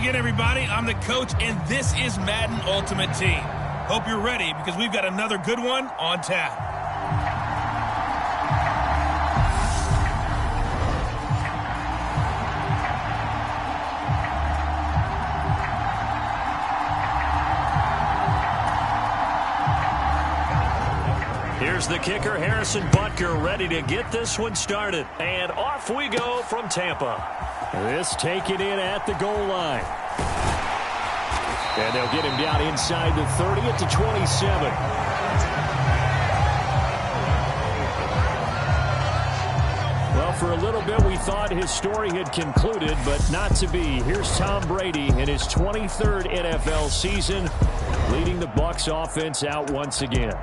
again, everybody. I'm the coach, and this is Madden Ultimate Team. Hope you're ready because we've got another good one on tap. Here's the kicker, Harrison Butker, ready to get this one started. And off we go from Tampa. This taken in at the goal line. And they'll get him down inside the 30 at the 27. Well, for a little bit we thought his story had concluded, but not to be. Here's Tom Brady in his 23rd NFL season, leading the Bucs offense out once again.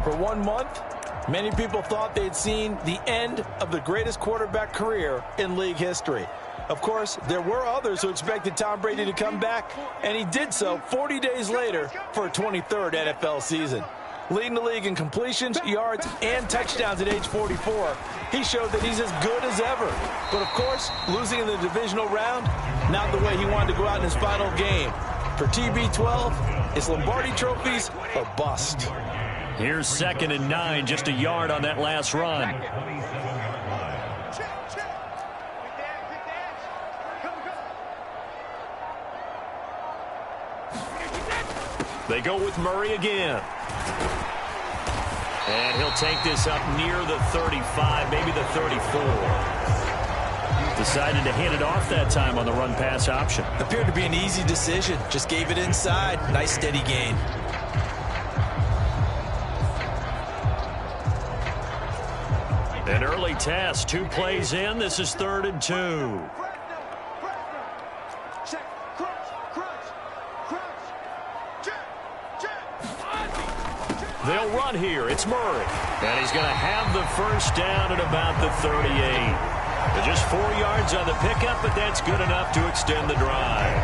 For 1 month, many people thought they'd seen the end of the greatest quarterback career in league history. Of course, there were others who expected Tom Brady to come back, and he did so 40 days later for a 23rd NFL season. Leading the league in completions, yards, and touchdowns at age 44, he showed that he's as good as ever. But of course, losing in the divisional round, not the way he wanted to go out in his final game. For TB12, it's Lombardi trophies or bust. Here's 2nd and 9, just a yard on that last run. They go with Murray again. And he'll take this up near the 35, maybe the 34. Decided to hand it off that time on the run-pass option. Appeared to be an easy decision. Just gave it inside. Nice steady gain. An early test, 2 plays in. This is 3rd and 2. They'll run here. It's Murray. And he's going to have the first down at about the 38. Just 4 yards on the pickup, but that's good enough to extend the drive.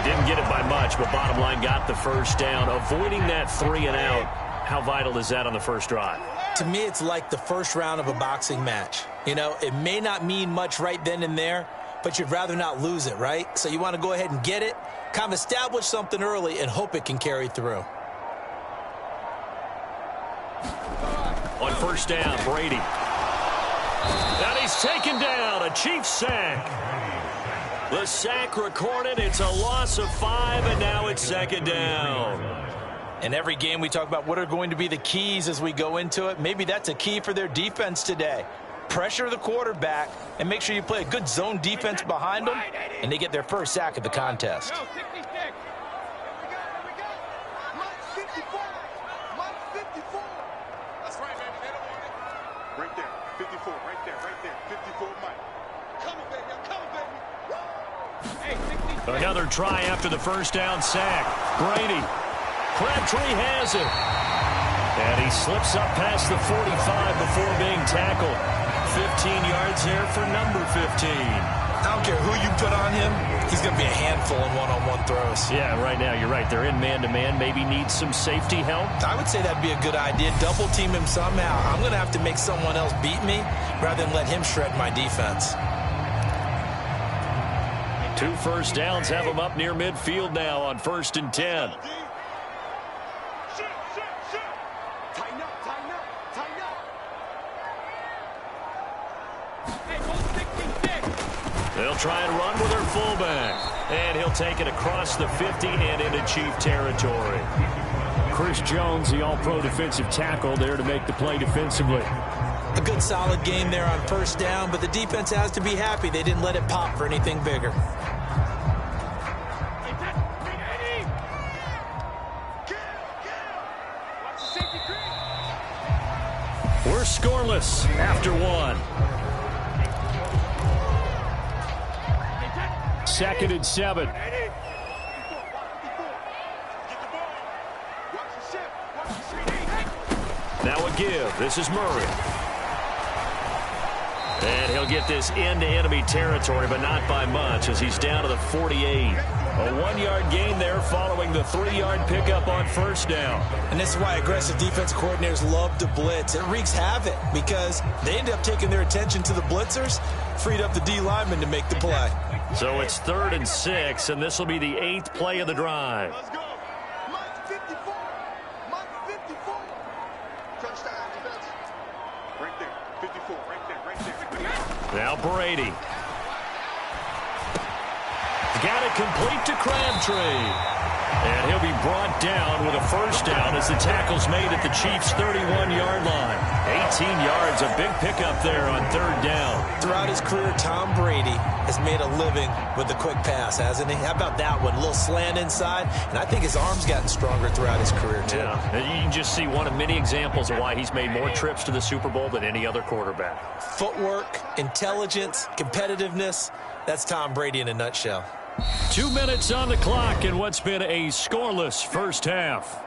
Didn't get it by much, but bottom line got the first down. Avoiding that 3 and out. How vital is that on the first drive? To me, it's like the first round of a boxing match. You know, it may not mean much right then and there, but you'd rather not lose it, right? So you want to go ahead and get it, kind of establish something early, and hope it can carry through. On first down, Brady. And he's taken down, a Chiefs sack. The sack recorded, it's a loss of 5, and now it's 2nd down. In every game we talk about what are going to be the keys as we go into it. Maybe that's a key for their defense today. Pressure the quarterback and make sure you play a good zone defense behind them, and they get their first sack of the contest. Another try after the first down sack. Brady. Crabtree has it. And he slips up past the 45 before being tackled. 15 yards there for number 15. I don't care who you put on him. He's going to be a handful in one-on-one throws. Yeah, right now you're right. They're in man-to-man. Maybe need some safety help. I would say that'd be a good idea. Double team him somehow. I'm going to have to make someone else beat me rather than let him shred my defense. 2 first downs have them up near midfield now on 1st and 10. They'll try and run with their fullback. And he'll take it across the 50 and into Chief territory. Chris Jones, the all-pro defensive tackle, there to make the play defensively. A good solid game there on first down, but the defense has to be happy they didn't let it pop for anything bigger. We're scoreless after 1. 2nd and 7. Now a give. This is Murray. And he'll get this into enemy territory, but not by much as he's down to the 48. A 1-yard gain there following the 3-yard pickup on first down. And this is why aggressive defense coordinators love to blitz. It wreaks havoc because they end up taking their attention to the blitzers, freed up the D lineman to make the play. So it's 3rd and 6, and this will be the 8th play of the drive. Let's go. Mike 54. Mike 54. Touchdown defense. Right there. 54. Right there. Now Brady. Got it complete to Crabtree. And he'll be brought down with a first down as the tackle's made at the Chiefs' 31-yard line. 18 yards, a big pickup there on 3rd down. Throughout his career, Tom Brady has made a living with the quick pass, hasn't he? How about that one? A little slant inside, and I think his arm's gotten stronger throughout his career, too. Yeah, and you can just see one of many examples of why he's made more trips to the Super Bowl than any other quarterback. Footwork, intelligence, competitiveness, that's Tom Brady in a nutshell. 2 minutes on the clock in what's been a scoreless first half.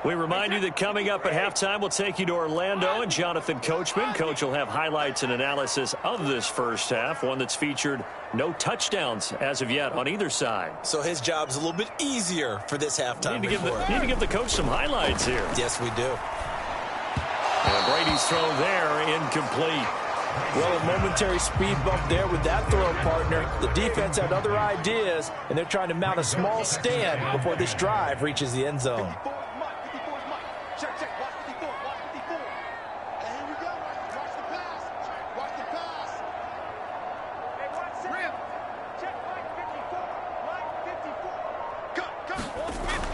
We remind you that coming up at halftime, we'll take you to Orlando and Jonathan Coachman. Coach will have highlights and analysis of this first half, one that's featured no touchdowns as of yet on either side. So his job's a little bit easier for this halftime Need to give the coach some highlights here. Yes, we do. And Brady's throw there, incomplete. Well, a momentary speed bump there with that throw partner. The defense had other ideas, and they're trying to mount a small stand before this drive reaches the end zone.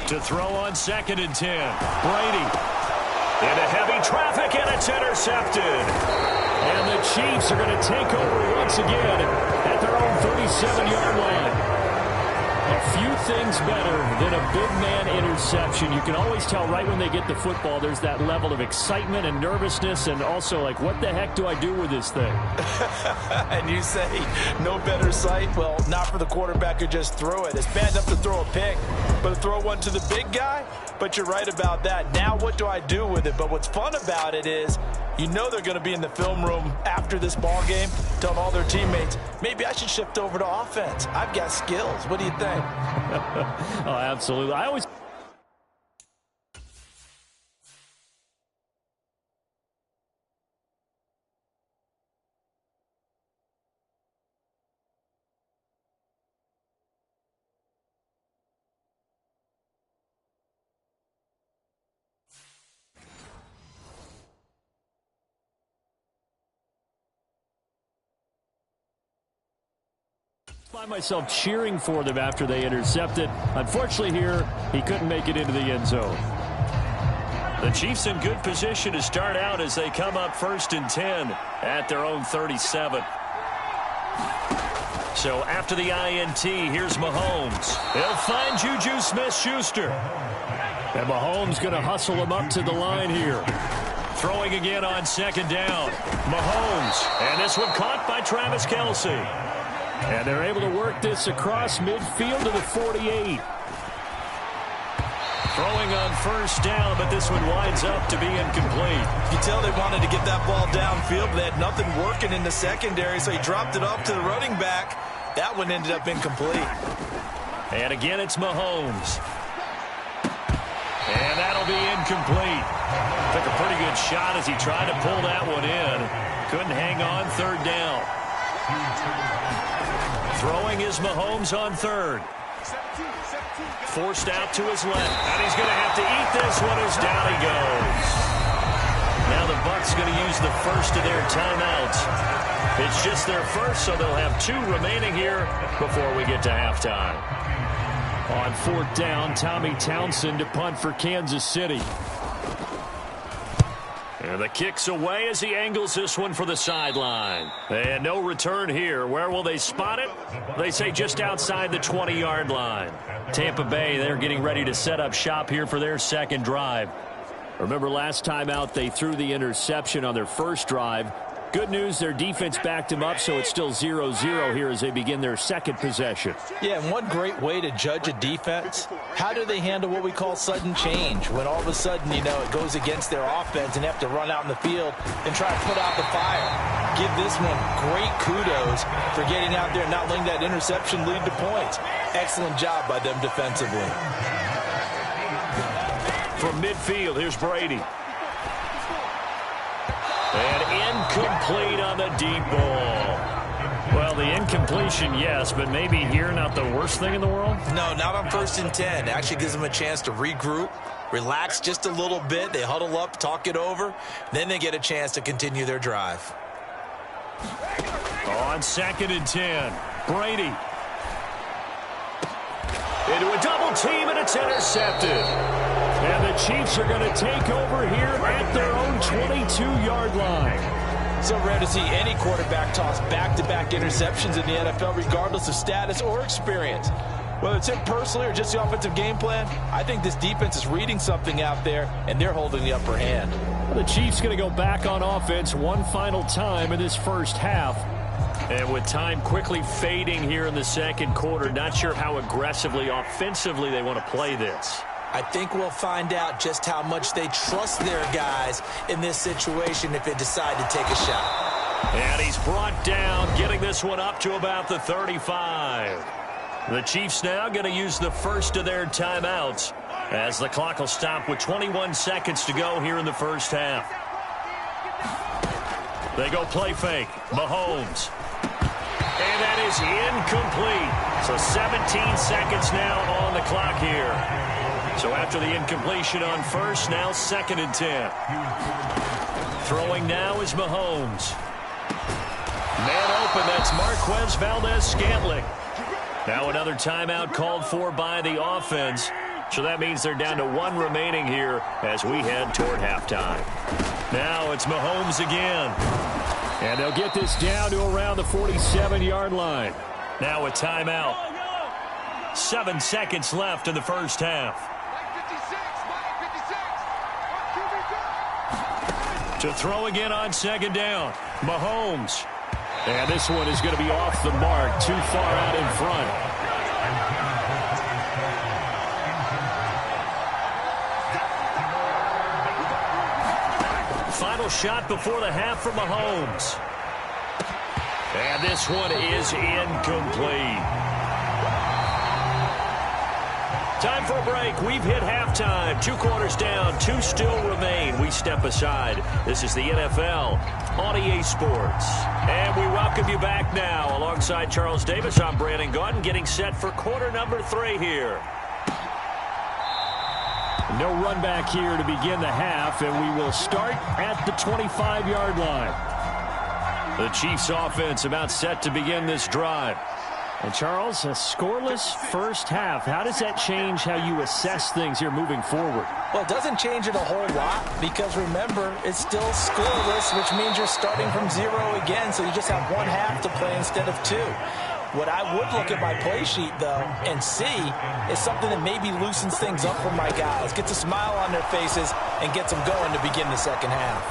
To throw on 2nd and 10. Brady into heavy traffic, and it's intercepted. And the Chiefs are going to take over once again at their own 37-yard line. A few things better than a big man interception. You can always tell right when they get the football, there's that level of excitement and nervousness, and also like, what the heck do I do with this thing? And you say, no better sight? Well, not for the quarterback who just threw it. It's bad enough to throw a pick, but to throw one to the big guy? But you're right about that. Now what do I do with it? But what's fun about it is, you know they're going to be in the film room after this ball game telling all their teammates, maybe I should shift over to offense. I've got skills. What do you think? Oh, absolutely. I always... find myself cheering for them after they intercepted. Unfortunately here, he couldn't make it into the end zone. The Chiefs in good position to start out as they come up 1st and 10 at their own 37. So after the INT, here's Mahomes. He'll find Juju Smith-Schuster. And Mahomes going to hustle him up to the line here. Throwing again on 2nd down. Mahomes. And this one caught by Travis Kelce. And they're able to work this across midfield to the 48. Throwing on 1st down, but this one winds up to be incomplete. You can tell they wanted to get that ball downfield, but they had nothing working in the secondary, so he dropped it off to the running back. That one ended up incomplete. And again, it's Mahomes. And that'll be incomplete. Took a pretty good shot as he tried to pull that one in. Couldn't hang on 3rd down. Throwing is Mahomes on 3rd. Forced out to his left. And he's going to have to eat this one as down he goes. Now the Bucs going to use the first of their timeouts. It's just their first, so they'll have 2 remaining here before we get to halftime. On 4th down, Tommy Townsend to punt for Kansas City. And the kick's away as he angles this one for the sideline. And no return here. Where will they spot it? They say just outside the 20-yard line. Tampa Bay, they're getting ready to set up shop here for their 2nd drive. Remember last time out, they threw the interception on their first drive. Good news, their defense backed him up, so it's still 0-0 here as they begin their 2nd possession. Yeah, and one great way to judge a defense, how do they handle what we call sudden change? When all of a sudden, you know, it goes against their offense and they have to run out in the field and try to put out the fire. Give this one great kudos for getting out there and not letting that interception lead to points. Excellent job by them defensively. From midfield, here's Brady. And incomplete on the deep ball. Well, the incompletion, yes, but maybe here not the worst thing in the world? No, not on 1st and 10. It actually gives them a chance to regroup, relax just a little bit. They huddle up, talk it over. Then they get a chance to continue their drive. On 2nd and 10, Brady. Into a double team, and it's intercepted. And the Chiefs are going to take over here at their own 22-yard line. So rare to see any quarterback toss back-to-back interceptions in the NFL, regardless of status or experience. Whether it's him personally or just the offensive game plan, I think this defense is reading something out there, and they're holding the upper hand. The Chiefs going to go back on offense one final time in this first half. And with time quickly fading here in the second quarter, not sure how aggressively, offensively they want to play this. I think we'll find out just how much they trust their guys in this situation if they decide to take a shot. And he's brought down, getting this one up to about the 35. The Chiefs now going to use the first of their timeouts as the clock will stop with 21 seconds to go here in the first half. They go play fake. Mahomes. And that is incomplete. So 17 seconds now on the clock here. So after the incompletion on first, now 2nd and 10. Throwing now is Mahomes. Man open, that's Marquez Valdez-Scantling. Now another timeout called for by the offense. So that means they're down to 1 remaining here as we head toward halftime. Now it's Mahomes again. And they'll get this down to around the 47-yard line. Now a timeout. 7 seconds left in the first half. To throw again on 2nd down. Mahomes. And this one is going to be off the mark, too far out in front. Final shot before the half for Mahomes. And this one is incomplete. Time for a break. We've hit halftime. 2 quarters down. 2 still remain. We step aside. This is the NFL on EA Sports. And we welcome you back now. Alongside Charles Davis, I'm Brandon Gaudin, getting set for quarter number 3 here. No run back here to begin the half, and we will start at the 25-yard line. The Chiefs offense about set to begin this drive. And Charles, a scoreless first half. How does that change how you assess things here moving forward? Well, it doesn't change it a whole lot because, remember, it's still scoreless, which means you're starting from 0 again, so you just have 1 half to play instead of 2. What I would look at my play sheet, though, and see is something that maybe loosens things up for my guys, gets a smile on their faces, and gets them going to begin the second half.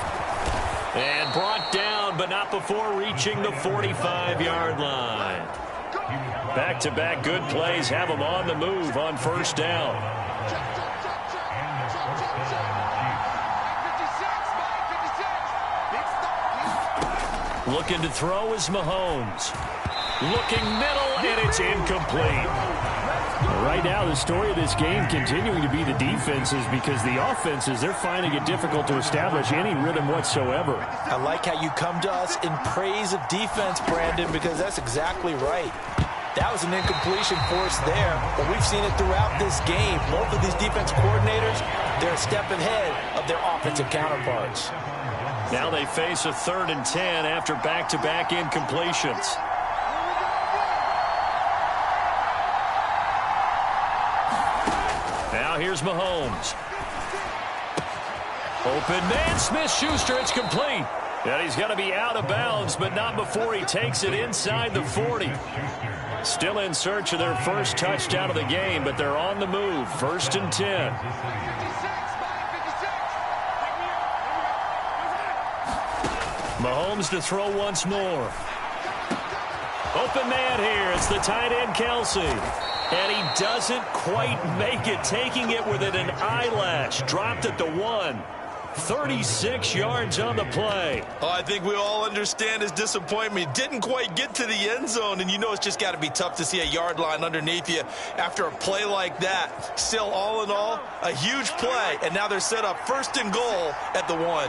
And brought down, but not before reaching the 45-yard line. Back-to-back good plays have them on the move on first down. Looking to throw is Mahomes. Looking middle, and it's incomplete. Right now, the story of this game continuing to be the defenses because the offenses, they're finding it difficult to establish any rhythm whatsoever. I like how you come to us in praise of defense, Brandon, because that's exactly right. That was an incompletion forced there, but we've seen it throughout this game. Both of these defense coordinators, they're a step ahead of their offensive counterparts. Now they face a 3rd and 10 after back-to-back incompletions. Now here's Mahomes. Open man, Smith-Schuster, it's complete. And he's going to be out of bounds, but not before he takes it inside the 40. Still in search of their first touchdown of the game, but they're on the move. 1st and 10. Mahomes to throw once more. Open man here. It's the tight end, Kelsey. And he doesn't quite make it, taking it within an eyelash. Dropped at the 1. 36 yards on the play. Oh, I think we all understand his disappointment. He didn't quite get to the end zone, and you know it's just got to be tough to see a yard line underneath you after a play like that. Still, all in all, a huge play, and now they're set up 1st and goal at the 1.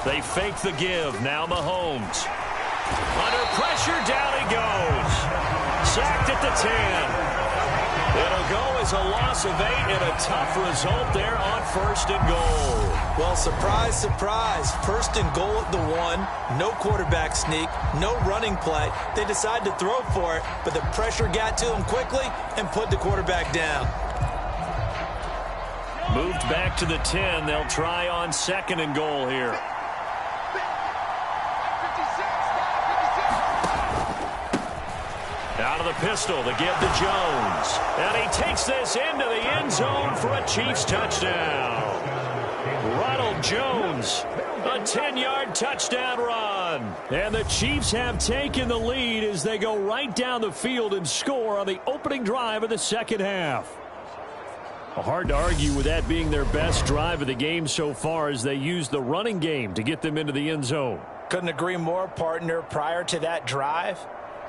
They fake the give. Now Mahomes. Under pressure, down he goes. Sacked at the 10. It'll go as a loss of 8 and a tough result there on 1st and goal. Well, surprise, surprise. 1st and goal at the 1. No quarterback sneak. No running play. They decided to throw for it, but the pressure got to them quickly and put the quarterback down. Moved back to the 10. They'll try on 2nd and goal here. Out of the pistol, the give to Jones. And he takes this into the end zone for a Chiefs touchdown. Ronald Jones, a 10-yard touchdown run. And the Chiefs have taken the lead as they go right down the field and score on the opening drive of the 2nd half. Hard to argue with that being their best drive of the game so far as they use the running game to get them into the end zone. Couldn't agree more, partner. Prior to that drive,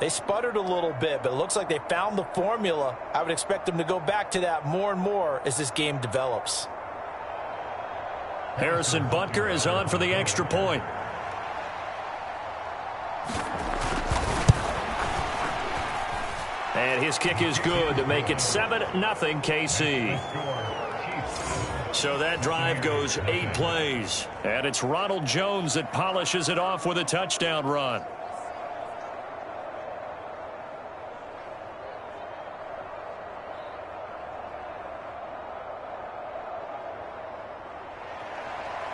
they sputtered a little bit, but it looks like they found the formula. I would expect them to go back to that more and more as this game develops. Harrison Butker is on for the extra point. And his kick is good to make it 7-0 KC. So that drive goes 8 plays. And it's Ronald Jones that polishes it off with a touchdown run.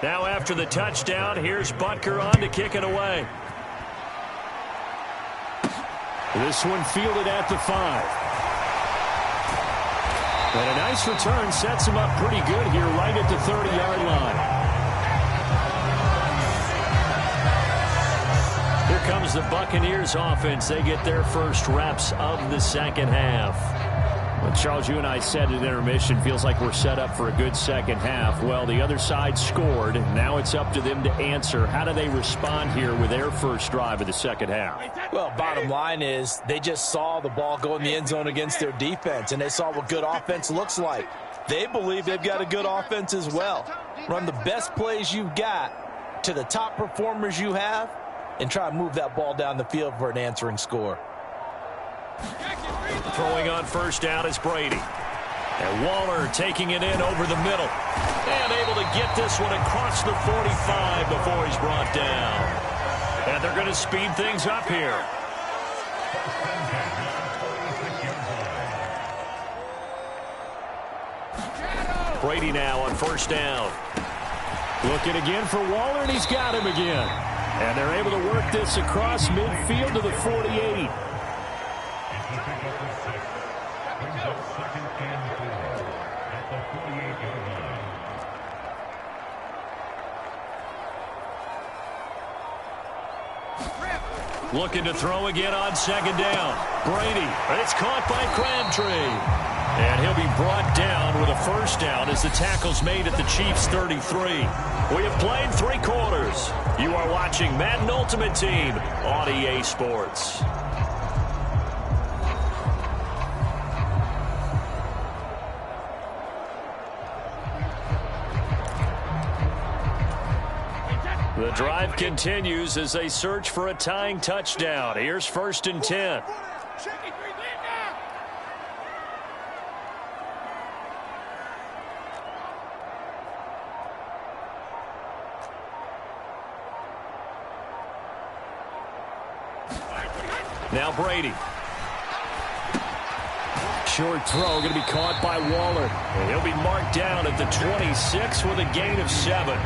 Now after the touchdown, here's Butker on to kick it away. This one fielded at the 5. And a nice return sets him up pretty good here right at the 30-yard line. Here comes the Buccaneers offense. They get their first reps of the 2nd half. Well, Charles, you and I said at intermission, feels like we're set up for a good 2nd half. Well, the other side scored. Now it's up to them to answer. How do they respond here with their first drive of the 2nd half? Well, bottom line is they just saw the ball go in the end zone against their defense, and they saw what good offense looks like. They believe they've got a good offense as well. Run the best plays you've got to the top performers you have and try to move that ball down the field for an answering score. Throwing on 1st down is Brady. And Waller taking it in over the middle. And able to get this one across the 45 before he's brought down. And they're going to speed things up here. Brady now on 1st down. Looking again for Waller, and he's got him again. And they're able to work this across midfield to the 48. Looking to throw again on 2nd down. Brady. It's caught by Crabtree. And he'll be brought down with a 1st down as the tackle's made at the Chiefs' 33. We have played 3 quarters. You are watching Madden Ultimate Team on EA Sports. The drive continues as they search for a tying touchdown. Here's 1st and 10. Now Brady. Short throw going to be caught by Waller. And he'll be marked down at the 26 with a gain of 7.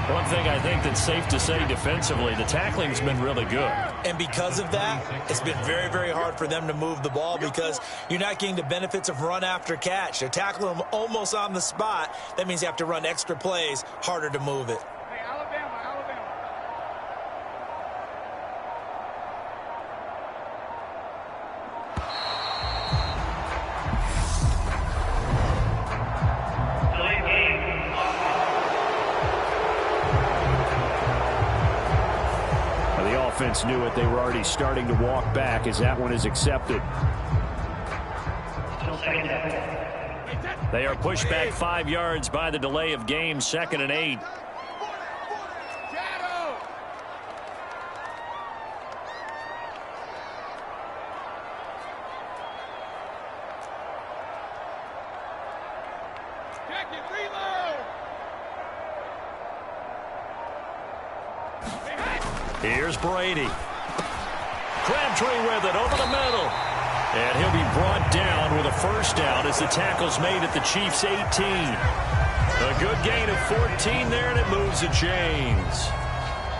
One thing I think that's safe to say defensively, the tackling's been really good. And because of that, it's been very, very hard for them to move the ball because you're not getting the benefits of run after catch. They're tackling them almost on the spot. That means you have to run extra plays, harder to move it. Hey, Alabama. Offense knew it. They were already starting to walk back as that one is accepted. They are pushed back 5 yards by the delay of game. 2nd and 8. Here's Brady. Crabtree with it over the middle. And he'll be brought down with a first down as the tackle's made at the Chiefs' 18. A good gain of 14 there, and it moves the chains.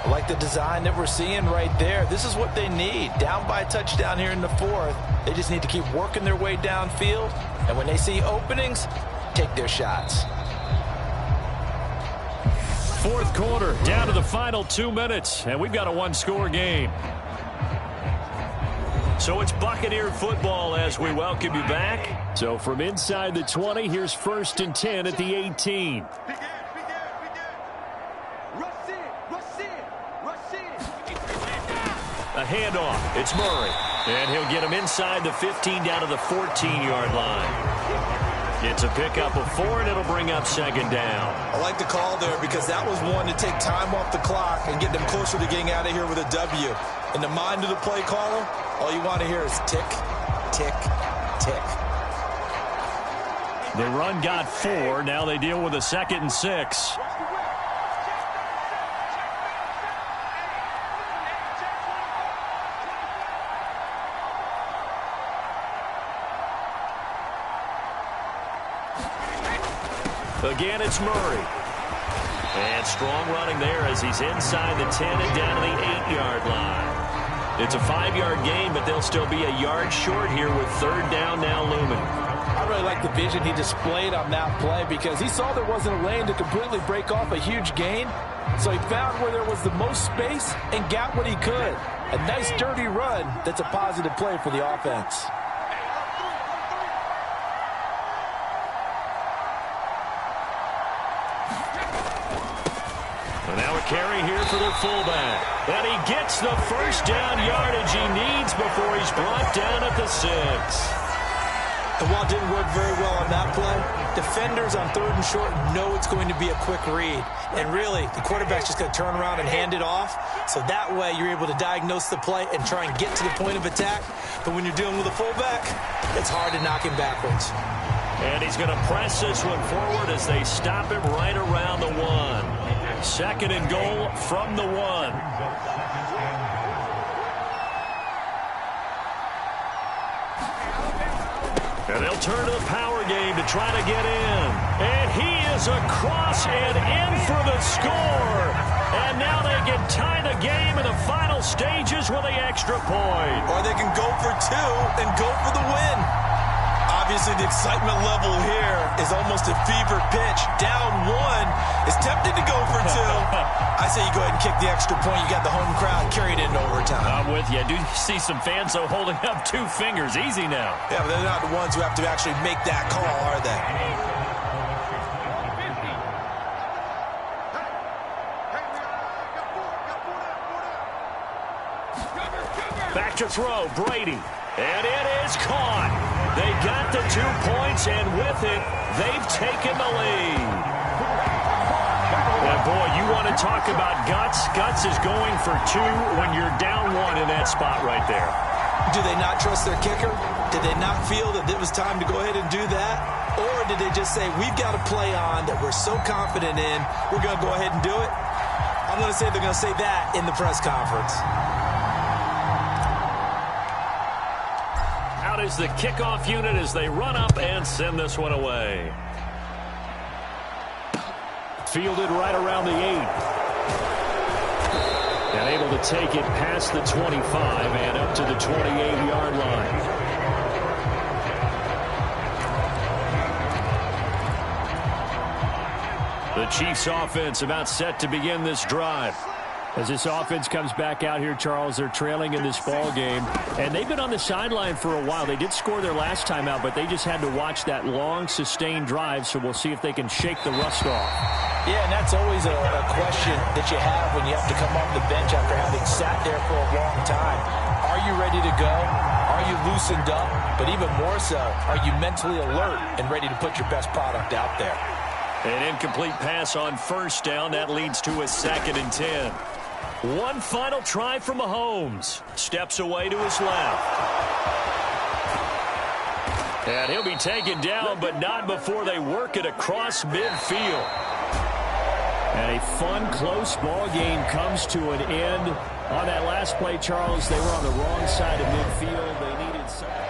I like the design that we're seeing right there. This is what they need. Down by a touchdown here in the fourth. They just need to keep working their way downfield. And when they see openings, take their shots. Fourth quarter, down to the final 2 minutes, and we've got a one-score game. So it's Buccaneer football as we welcome you back. So from inside the 20, here's 1st and 10 at the 18. A handoff. It's Murray. And he'll get him inside the 15 down to the 14-yard line. It's a pickup of 4, and it'll bring up 2nd down. I like the call there because that was one to take time off the clock and get them closer to getting out of here with a W. In the mind of the play caller, all you want to hear is tick, tick, tick. The run got 4. Now they deal with a 2nd and 6. Again, it's Murray. And strong running there as he's inside the 10 and down to the 8-yard line. It's a 5-yard gain, but they'll still be a yard short here with 3rd down now looming. I really like the vision he displayed on that play because he saw there wasn't a lane to completely break off a huge gain. So he found where there was the most space and got what he could. A nice dirty run that's a positive play for the offense. Carry here for their fullback. And he gets the first down yardage he needs before he's brought down at the 6. And while it didn't work very well on that play, defenders on 3rd and short know it's going to be a quick read. And really, the quarterback's just going to turn around and hand it off. So that way, you're able to diagnose the play and try and get to the point of attack. But when you're dealing with a fullback, it's hard to knock him backwards. And he's going to press this one forward as they stop him right around the 1. 2nd and goal from the 1. And they'll turn to the power game to try to get in. And he is across and in for the score. And now they can tie the game in the final stages with the extra point. Or they can go for 2 and go for the win. Obviously, the excitement level here is almost a fever pitch. Down 1 is tempted to go for 2. I say you go ahead and kick the extra point. You got the home crowd. Carry it into overtime. I'm with you. I do see some fans, though, holding up 2 fingers. Easy now. Yeah, but they're not the ones who have to actually make that call, are they? Back to throw, Brady. And it is caught. They got the 2 points, and with it, they've taken the lead. And boy, you want to talk about guts. Guts is going for 2 when you're down 1 in that spot right there. Do they not trust their kicker? Did they not feel that it was time to go ahead and do that? Or did they just say, we've got a play on that we're so confident in, we're going to go ahead and do it? I'm going to say they're going to say that in the press conference. Out is the kickoff unit as they run up and send this one away. Fielded right around the 8. And able to take it past the 25 and up to the 28-yard line. The Chiefs offense about set to begin this drive. As this offense comes back out here, Charles, they're trailing in this ball game. And they've been on the sideline for a while. They did score their last time out, but they just had to watch that long, sustained drive. So we'll see if they can shake the rust off. Yeah, and that's always a question that you have when you have to come off the bench after having sat there for a long time. Are you ready to go? Are you loosened up? But even more so, are you mentally alert and ready to put your best product out there? An incomplete pass on first down. That leads to a 2nd and 10. One final try from Mahomes. Steps away to his left. And he'll be taken down, but not before they work it across midfield. And a fun, close ball game comes to an end. On that last play, Charles, they were on the wrong side of midfield. They needed some...